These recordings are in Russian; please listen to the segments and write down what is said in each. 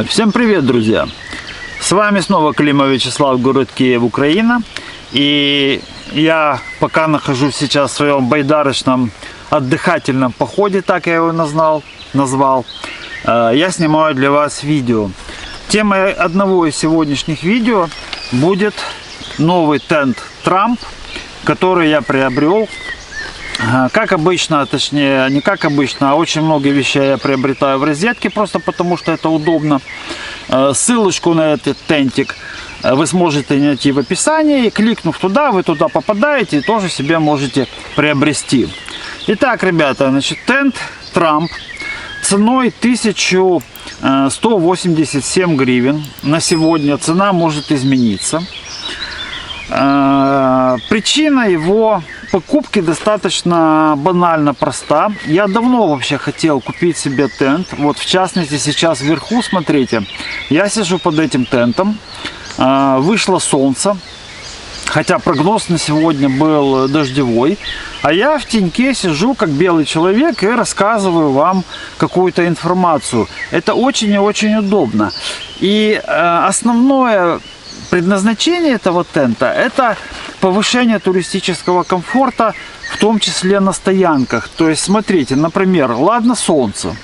Всем привет, друзья! С вами снова Климов Вячеслав, город Киев, Украина. И я пока нахожусь сейчас в своем байдарочном отдыхательном походе, так я его назвал. Я снимаю для вас видео. Темой одного из сегодняшних видео будет новый тент Tramp, который я приобрел. Как обычно, точнее не как обычно, а очень много вещей я приобретаю в розетке, просто потому что это удобно. Ссылочку на этот тентик вы сможете найти в описании, и кликнув туда, вы туда попадаете и тоже себе можете приобрести. Итак, ребята, значит, тент Tramp ценой 1187 гривен. На сегодня цена может измениться. Причина его покупки достаточно банально проста. Я давно вообще хотел купить себе тент. Вот в частности сейчас вверху, смотрите, я сижу под этим тентом. Вышло солнце, хотя прогноз на сегодня был дождевой. А я в теньке сижу как белый человек и рассказываю вам какую-то информацию. Это очень и очень удобно. И основное предназначение этого тента – это повышение туристического комфорта, в том числе на стоянках. То есть, смотрите, например, ладно солнце,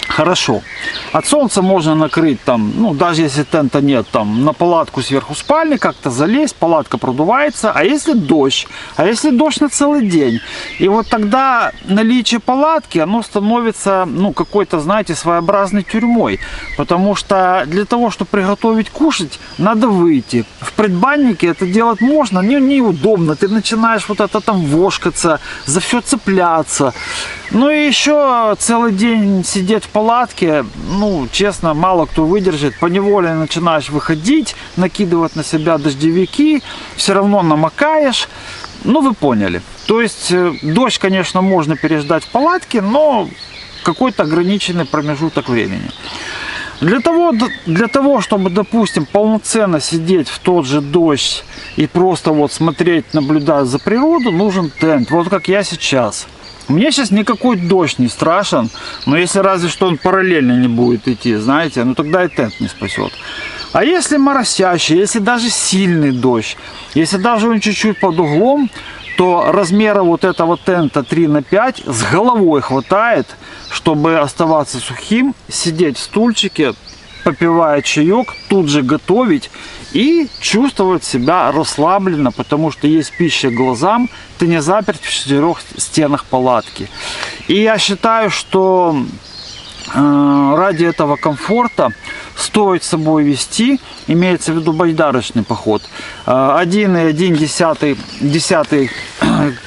хорошо. От солнца можно накрыть там, ну даже если тента нет, там на палатку сверху спальни как-то залезть, палатка продувается. А если дождь? А если дождь на целый день? И вот тогда наличие палатки, оно становится, ну, какой-то, знаете, своеобразной тюрьмой. Потому что для того, чтобы приготовить кушать, надо выйти. В предбаннике это делать можно, но неудобно. Ты начинаешь вот это там вошкаться, за все цепляться. Ну и еще целый день сидеть в палатке, ну, честно, мало кто выдержит. Поневоле начинаешь выходить, накидывать на себя дождевики, все равно намокаешь. Ну, вы поняли. То есть, дождь, конечно, можно переждать в палатке, но какой-то ограниченный промежуток времени. Для того, чтобы, допустим, полноценно сидеть в тот же дождь и просто вот смотреть, наблюдать за природу, нужен тент. Вот как я сейчас. Мне сейчас никакой дождь не страшен, но если разве что он параллельно не будет идти, знаете, ну тогда и тент не спасет. А если моросящий, если даже сильный дождь, если даже он чуть-чуть под углом, то размера вот этого тента 3 на 5 с головой хватает, чтобы оставаться сухим, сидеть в стульчике, попивая чаек, тут же готовить и чувствовать себя расслабленно, потому что есть пища глазам, ты не заперт в 4 стенах палатки. И я считаю, что ради этого комфорта стоит с собой вести, имеется в виду байдарочный поход, 1,1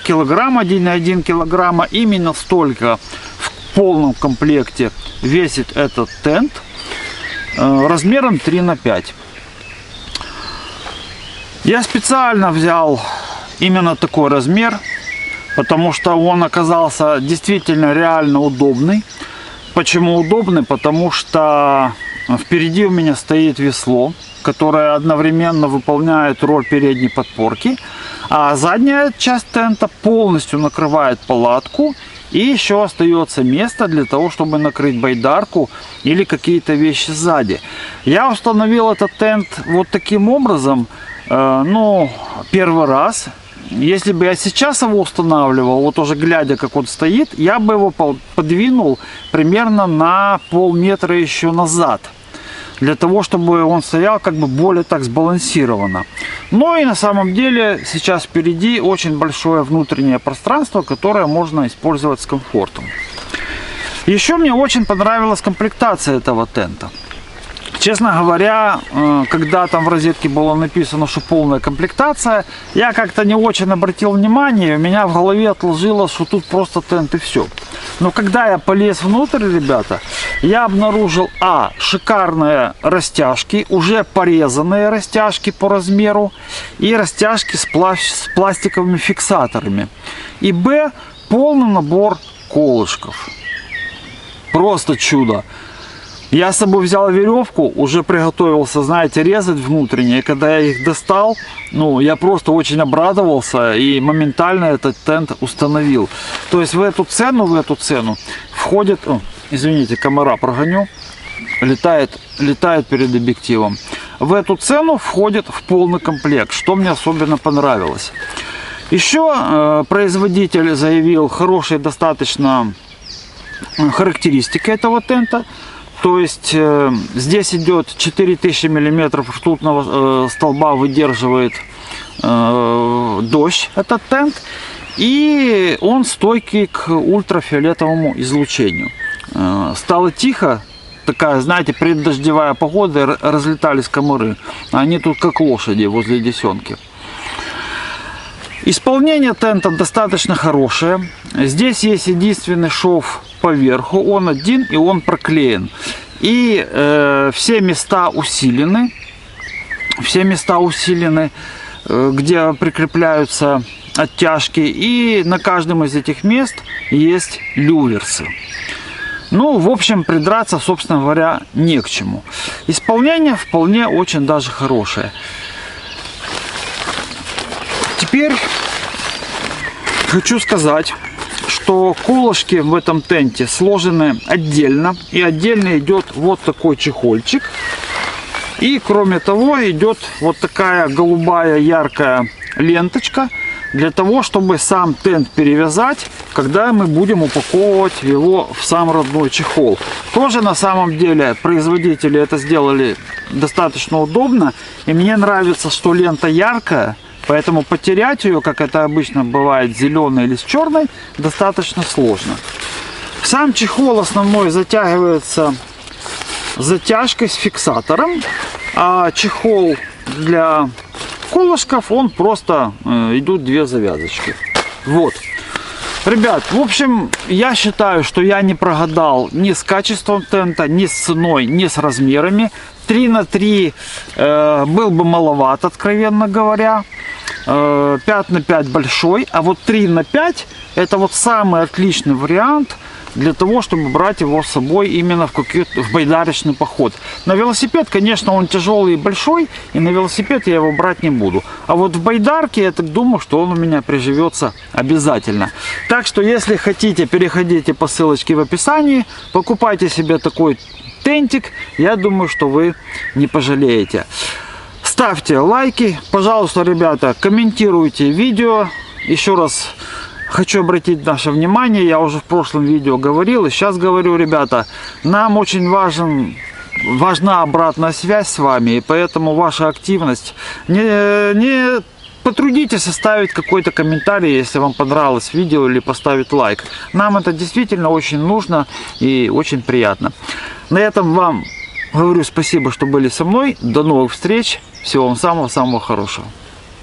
килограмма, 1,1 килограмма, именно столько в полном комплекте весит этот тент, размером 3 на 5. Я специально взял именно такой размер, потому что он оказался действительно реально удобный. Почему удобный? Потому что впереди у меня стоит весло, которое одновременно выполняет роль передней подпорки, а задняя часть тента полностью накрывает палатку. И еще остается место для того, чтобы накрыть байдарку или какие-то вещи сзади. Я установил этот тент вот таким образом, ну, первый раз. Если бы я сейчас его устанавливал, вот уже глядя, как он стоит, я бы его подвинул примерно на полметра еще назад. Для того, чтобы он стоял как бы более так сбалансированно. Но и на самом деле сейчас впереди очень большое внутреннее пространство, которое можно использовать с комфортом. Еще мне очень понравилась комплектация этого тента. Честно говоря, когда там в розетке было написано, что полная комплектация, я как-то не очень обратил внимание, у меня в голове отложилось, что тут просто тент и все. Но когда я полез внутрь, ребята, я обнаружил, шикарные растяжки, уже порезанные растяжки по размеру, и растяжки с пластиковыми фиксаторами. И полный набор колышков. Просто чудо. Я с собой взял веревку, уже приготовился, знаете, резать внутренние. Когда я их достал, ну, я просто очень обрадовался и моментально этот тент установил. То есть в эту цену входит, извините, комара прогоню. летает перед объективом. В эту цену входит в полный комплект, что мне особенно понравилось. Еще производитель заявил хорошие достаточно характеристики этого тента. То есть здесь идет 4000 мм ртутного столба, выдерживает дождь этот тент. И он стойкий к ультрафиолетовому излучению. Стало тихо, такая, знаете, преддождевая погода, разлетались комары. Они тут как лошади возле Десенки. Исполнение тента достаточно хорошее. Здесь есть единственный шов поверху, он один и он проклеен. И все места усилены, где прикрепляются оттяжки, и на каждом из этих мест есть люверсы. Ну, в общем, придраться, собственно говоря, не к чему. Исполнение вполне очень даже хорошее. Теперь хочу сказать, что колышки в этом тенте сложены отдельно, и отдельно идет вот такой чехольчик. И кроме того идет вот такая голубая яркая ленточка, для того, чтобы сам тент перевязать, когда мы будем упаковывать его в сам родной чехол. Тоже на самом деле производители это сделали достаточно удобно. И мне нравится, что лента яркая, поэтому потерять ее, как это обычно бывает, зеленой или с черной, достаточно сложно. Сам чехол основной затягивается затяжкой с фиксатором, а чехол для колышков, он просто идут две завязочки. Вот. Ребят, в общем, я считаю, что я не прогадал ни с качеством тента, ни с ценой, ни с размерами. 3 на 3 был бы маловат, откровенно говоря. 5 на 5 большой, а вот 3 на 5 это вот самый отличный вариант для того, чтобы брать его с собой именно в байдарочный поход. На велосипед, конечно, он тяжелый и большой, и на велосипед я его брать не буду. А вот в байдарке, я так думаю, что он у меня приживется обязательно. Так что, если хотите, переходите по ссылочке в описании, покупайте себе такой тентик, я думаю, что вы не пожалеете. Ставьте лайки, пожалуйста, ребята, комментируйте видео. Еще раз хочу обратить наше внимание, я уже в прошлом видео говорил, и сейчас говорю, ребята, нам очень важна обратная связь с вами, и поэтому ваша активность. Не потрудитесь оставить какой-то комментарий, если вам понравилось видео, или поставить лайк. Нам это действительно очень нужно и очень приятно. На этом вам говорю спасибо, что были со мной. До новых встреч. Всего вам самого-самого хорошего.